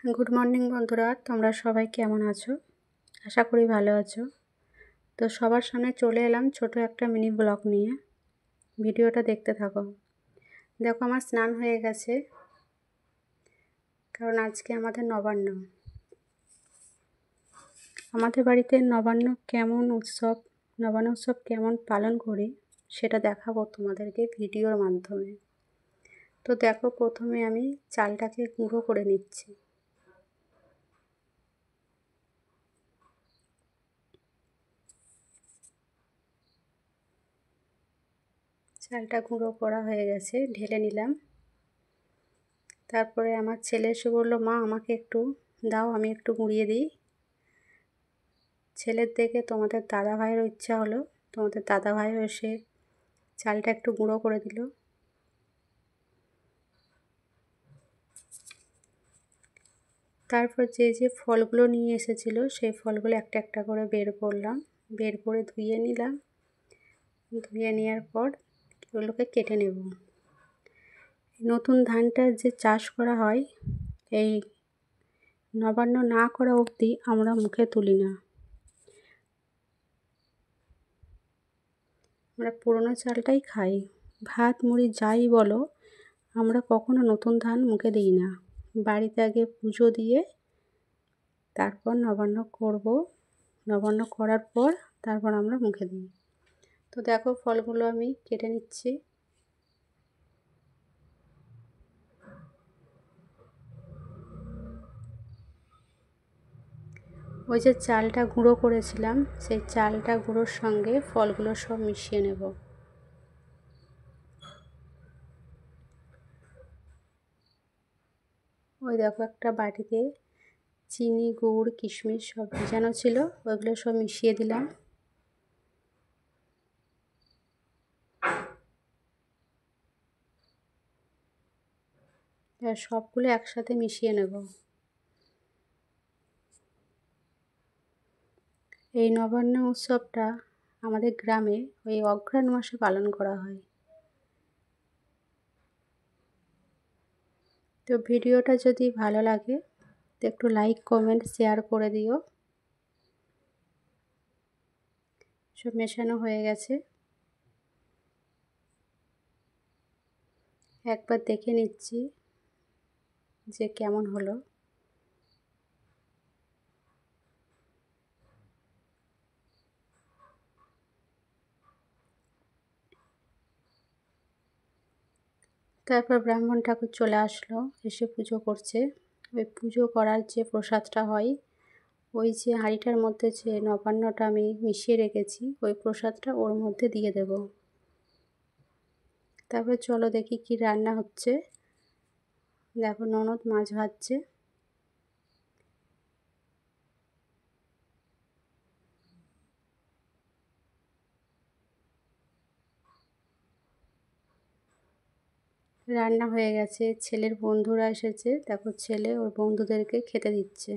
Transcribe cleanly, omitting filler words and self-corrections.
Good morning বন্ধুরা, তোমরা সবাই কেমন আছো? আশা করি ভালো আছো। তো সবার সামনে চলে এলাম ছোট একটা মিনি ব্লগ নিয়ে। ভিডিওটা দেখতে থাকো। দেখো, আমার স্নান হয়ে গেছে, কারণ আজকে আমাদের নবান্ন। আমাদের বাড়িতে নবান্ন উৎসব কেমন পালন করি সেটা দেখাবো তোমাদেরকে ভিডিওর মাধ্যমে। তো দেখো, প্রথমে আমি চালটাকে গুঁড়ো করে নিচ্ছি। চালটা গুঁড়ো করা হয়ে গেছে, ঢেলে নিলাম। তারপরে আমার ছেলে এসে বললো, মা আমাকে একটু দাও, আমি একটু গুঁড়িয়ে দিই। ছেলের দেখে তোমাদের দাদা ভাইয়েরও ইচ্ছা হলো, তোমাদের দাদা ভাইও এসে চালটা একটু গুঁড়ো করে দিল। তারপর যে ফলগুলো নিয়ে এসেছিল সেই ফলগুলো একটা একটা করে বের করলাম, বের করে ধুয়ে নিলাম। ধুয়ে নেওয়ার পর এগুলোকে কেটে নেব। নতুন ধানটা যে চাষ করা হয়, এই নবান্ন না করা অবধি আমরা মুখে তুলি না। আমরা পুরনো চালটাই খাই। ভাত মুড়ি যাই বলো, আমরা কখনো নতুন ধান মুখে দিই না। বাড়িতে আগে পুজো দিয়ে তারপর নবান্ন করব। নবান্ন করার পর তারপর আমরা মুখে দিই। তো দেখো, ফলগুলো আমি কেটে নিচ্ছি। ওই যে চালটা গুঁড়ো করেছিলাম, সেই চালটা গুঁড়োর সঙ্গে ফলগুলো সব মিশিয়ে নেব। ওই দেখো, একটা বাটিতে চিনি, গুড়, কিশমিশ সব ভিজানো ছিল, ওইগুলো সব মিশিয়ে দিলাম। এবার সবগুলো একসাথে মিশিয়ে নেব। এই নবান্ন উৎসবটা আমাদের গ্রামে ওই অঘ্রাণ মাসে পালন করা হয়। তো ভিডিওটা যদি ভালো লাগে তো একটু লাইক, কমেন্ট, শেয়ার করে দিও। সব মেশানো হয়ে গেছে, একবার দেখে নিচ্ছি যে কেমন হলো। তারপর ব্রাহ্মণ ঠাকুর চলে আসলো, এসে পুজো করছে। ওই পুজো করার যে প্রসাদটা হয়, ওই যে হাঁড়িটার মধ্যে যে নবান্নটা আমি মিশিয়ে রেখেছি, ওই প্রসাদটা ওর মধ্যে দিয়ে দেব। তারপর চলো দেখি কি রান্না হচ্ছে। দেখো, ননদ মাছ ভাজছে। রান্না হয়ে গেছে, ছেলের বন্ধুরা এসেছে। দেখো, ছেলে ওর বন্ধুদেরকে খেতে দিচ্ছে।